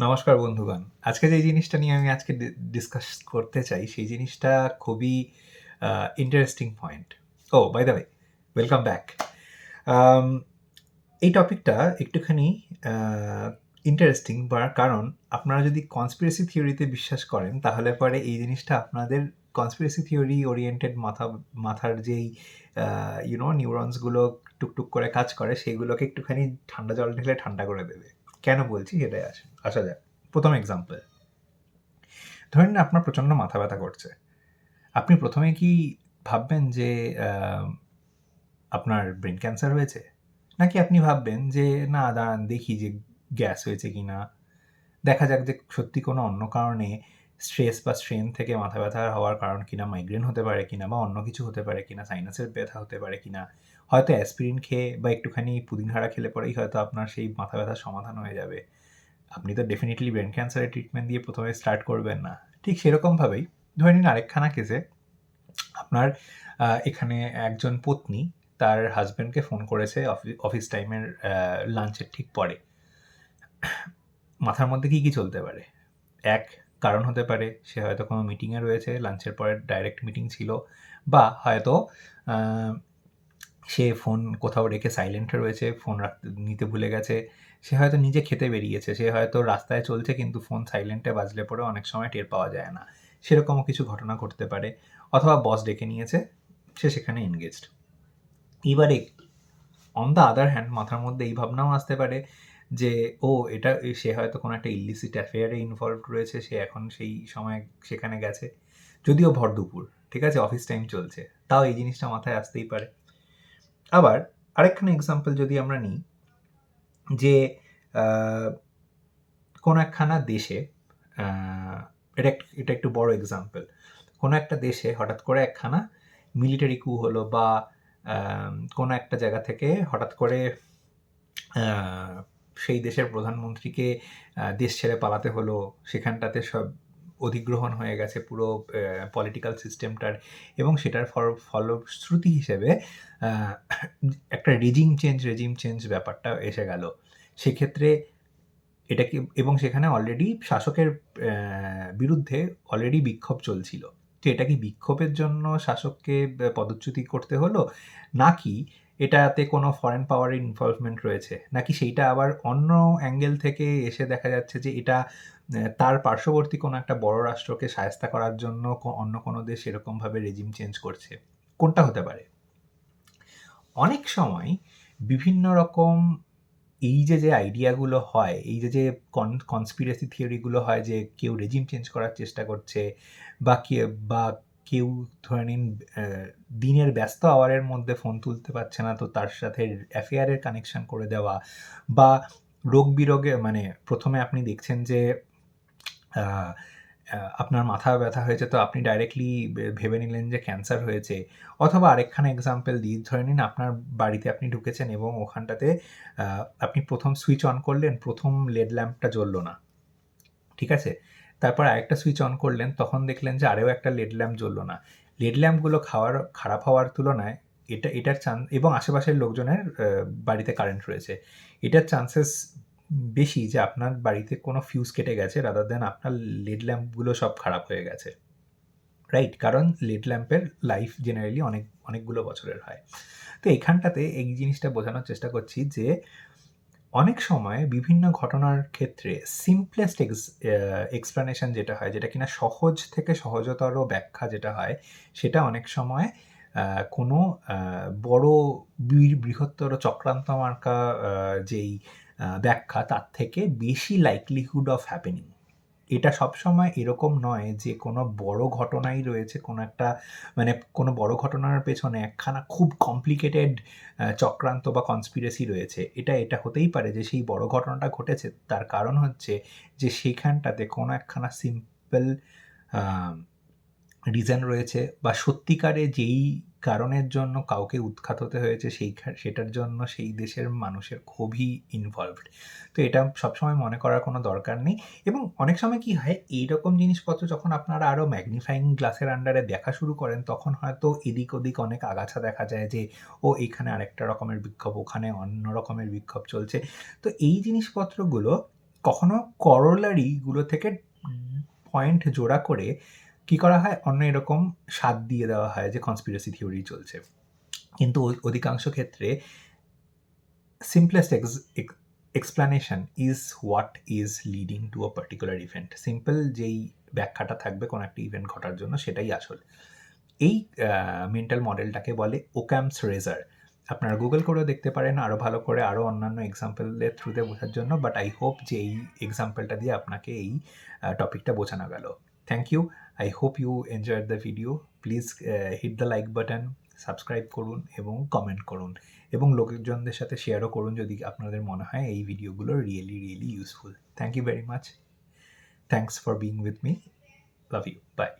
নমস্কার বন্ধুগণ। আজকে যে জিনিসটা নিয়ে আমি আজকে ডিসকাস করতে চাই, সেই জিনিসটা খুবই interesting point. By the way, welcome back. Um এই টপিকটা একটুখানি আ ইন্টারেস্টিং কারণ আপনারা যদি কনস্পিরেসি থিওরিতে বিশ্বাস করেন, তাহলে পরে এই জিনিসটা আপনাদের কনস্পিরেসি থিওরি ওরিয়েন্টেড মাথার যেই নিউরনস গুলো টুকটুক করে কাজ করে, সেগুলোকে একটুখানি ঠান্ডা জল ঢেলে ঠান্ডা করে দেবে। কেন বলছি সেটাই আসা যাক। প্রথম এক্সাম্পল, ধরে নিন আপনার প্রচণ্ড মাথা ব্যথা করছে। আপনি প্রথমে কি ভাববেন যে আপনার ব্রেন ক্যান্সার হয়েছে? নাকি আপনি ভাববেন যে না দাঁড়ান দেখি যে গ্যাস হয়েছে কিনা, দেখা যাক যে সত্যি কোনো অন্য কারণে স্ট্রেস বা স্ট্রেন থেকে মাথা ব্যথা হওয়ার কারণ কিনা, মাইগ্রেন হতে পারে কিনা বা অন্য কিছু হতে পারে কিনা, সাইনাসের ব্যথা হতে পারে কিনা। হয়তো অ্যাসপিরিন খেয়ে বা একটুখানি পুদিনহারা খেলে পরেই হয়তো আপনার সেই মাথা ব্যথার সমাধান হয়ে যাবে। আপনি তো ডেফিনিটলি ব্রেন ক্যান্সারের ট্রিটমেন্ট দিয়ে প্রথমে স্টার্ট করবেন না। ঠিক সেরকমভাবেই ধরে নিন আরেকখানা কেসে আপনার এখানে একজন পত্নী তার হাসব্যান্ডকে ফোন করেছে অফিস টাইমের লাঞ্চের ঠিক পরে। মাথার মধ্যে কি চলতে পারে? এক কারণ হতে পারে সে হয়তো কোনো মিটিংয়ে রয়েছে, লাঞ্চের পরে ডাইরেক্ট মিটিং ছিল, বা হয়তো আ সে ফোন কোথাও রেখে সাইলেন্টে রয়েছে, ফোন নিতে ভুলে গেছে। সে হয়তো নিজে খেতে বেরিয়েছে। সে হয়তো রাস্তায় চলছে কিন্তু ফোন সাইলেন্টে বাজলে পরেও অনেক সময় টের পাওয়া যায় না। সেরকমও কিছু ঘটনা ঘটতে পারে। অথবা বস ডেকে নিয়েছে, সে সেখানে এনগেজড। এবারে অন দ্য আদার হ্যান্ড মাথার মধ্যে এই ভাবনাও আসতে পারে যে সে হয়তো কোনো একটা ইলিসিট অ্যাফেয়ারে ইনভলভড রয়েছে, সে এখন সেই সময় সেখানে গেছে। যদিও ভর দুপুর, ঠিক আছে? অফিস টাইম চলছে। তাও এই জিনিসটা মাথায় আসতেই পারে। আবার আরেকখানা এক্সাম্পল যদি আমরা নিই যে কোনো একখানা দেশে, এটা একটু বড় এক্সাম্পল। কোনো একটা দেশে হঠাৎ করে একখানা মিলিটারি কু হলো, বা কোনো একটা জায়গা থেকে হঠাৎ করে সেই দেশের প্রধানমন্ত্রীকে দেশ ছেড়ে পালাতে হলো। সেখানটাতে সব অধিগ্রহণ হয়ে গেছে পুরো পলিটিক্যাল সিস্টেমটার, এবং সেটার ফলশ্রুতি হিসেবে একটা রেজিম চেঞ্জ ব্যাপারটা এসে গেল। সেক্ষেত্রে এবং সেখানে অলরেডি শাসকের বিরুদ্ধে অলরেডি বিক্ষোভ চলছিল। তো এটা কি বিক্ষোভের জন্য শাসককে পদচ্যুতি করতে হলো? নাকি এটাতে কোনো ফরেন পাওয়ারের ইনভলভমেন্ট রয়েছে? নাকি সেইটা আবার অন্য অ্যাঙ্গেল থেকে এসে দেখা যাচ্ছে যে এটা তার পার্শ্ববর্তী কোনো একটা বড় রাষ্ট্রকে শায়েস্তা করার জন্য অন্য কোনো দেশ এরকমভাবে রেজিম চেঞ্জ করছে? কোনটা হতে পারে? অনেক সময় বিভিন্ন রকম যে আইডিয়াগুলো হয়, যে কনস্পিরেসি থিওরিগুলো হয়, যে কেউ রেজিম চেঞ্জ করার চেষ্টা করছে, বা কেউ ধরে নিন দিনের ব্যস্ত আওয়ারের মধ্যে ফোন তুলতে পারছে না, তো তার সাথে অ্যাফেয়ারের কানেকশন করে দেওয়া, বা রোগ-বিরোগে মানে প্রথমে আপনি দেখছেন যে আ আ আপনার মাথা ব্যথা হয়েছে, তো আপনি ডাইরেক্টলি ভেবে নিলেন যে ক্যান্সার হয়েছে। অথবা আরেকখানা এক্সাম্পল দিই, ধরে নিন আপনার বাড়িতে আপনি ঢুকেছেন এবং ওখানটাতে আ আপনি ১ম সুইচ অন করলেন, ১ম লেড ল্যাম্পটা জ্বলল না। ঠিক আছে? তারপর আরেকটা সুইচ অন করলেন, তখন দেখলেন যে আরও একটা লেড ল্যাম্প জ্বলল না। লেড ল্যাম্পগুলো খারাপ হওয়ার তুলনায় এটার এবং আশেপাশের লোকজনের বাড়িতে কারেন্ট রয়েছে। এটার চান্সেস বেশি যে আপনার বাড়িতে কোনো ফিউজ কেটে গেছে রাদার দ্যান আপনার লেড ল্যাম্পগুলো সব খারাপ হয়ে গেছে। রাইট? কারণ লেড ল্যাম্পের লাইফ জেনারেলি অনেকগুলো বছরের হয়। তো এখানটাতে এই জিনিসটা বোঝানোর চেষ্টা করছি যে অনেক সময় বিভিন্ন ঘটনার ক্ষেত্রে সিম্পলেস্ট এক্সপ্লানেশন যেটা হয়, যেটা কিনা সহজ থেকে সহজতর ব্যাখ্যা যেটা হয়, সেটা অনেক সময় কোনো বড় বৃহত্তর চক্রান্ত মার্কা যেই ব্যাখ্যা, তার থেকে বেশি লাইকলিহুড অফ হ্যাপেনিং। এটা সবসময় এরকম নয় যে কোনো বড় ঘটনাই রয়েছে, কোনো বড় ঘটনার পেছনে একখানা খুব কমপ্লিকেটেড চক্রান্ত বা কনস্পিরেসি রয়েছে। এটা হতেই পারে যে সেই বড় ঘটনাটা ঘটেছে, তার কারণ হচ্ছে যে সেখানটাতে কোনো একখানা সিম্পল আ রিজন রয়েছে, বা সত্যিকারে যেই কারণের জন্য কাউকে উৎখাত হতে হয়েছে সেটার জন্য সেই দেশের মানুষের খুবই ইনভলভড। তো এটা সবসময় মনে করার কোনো দরকার নেই। এবং অনেক সময় কি হয়, এইরকম জিনিসপত্র যখন আপনারা আরও ম্যাগনিফাইং গ্লাসের আন্ডারে দেখা শুরু করেন, তখন হয়তো এদিক ওদিক অনেক আগাছা দেখা যায় যে এখানে আরেকটা রকমের বিক্ষোভ, ওখানে অন্য রকমের বিক্ষোভ চলছে। তো এই জিনিসপত্রগুলো কখনো করোলারিগুলো থেকে পয়েন্ট জোড়া করে কি করা হয়, অন্য এরকম স্বাদ দিয়ে দেওয়া হয় যে কনস্পিরেসি থিওরি চলছে। কিন্তু অধিকাংশ ক্ষেত্রে simplest explanation is what is leading to a particular event. Simple যেই ব্যাখ্যাটা থাকবে কোনো একটা ইভেন্ট ঘটার জন্য, সেটাই আসল। এই মেন্টাল মডেলটাকে বলে ওক্যামস রেজার। আপনারা গুগল করেও দেখতে পারেন আরও ভালো করে, আরও অন্যান্য এক্সাম্পলের থ্রুতে বোঝার জন্য, বাট আই হোপ যে এই এক্সাম্পলটা দিয়ে আপনাকে এই টপিকটা বোঝানো গেল। Thank you. I hope you enjoyed the video. Please hit the like button, subscribe করুন এবং কমেন্ট করুন, এবং লোকজনদের সাথে শেয়ারও করুন যদি আপনাদের মনে হয় এই ভিডিওগুলো really really useful. Thank you very much. Thanks for being with me. Love you. By.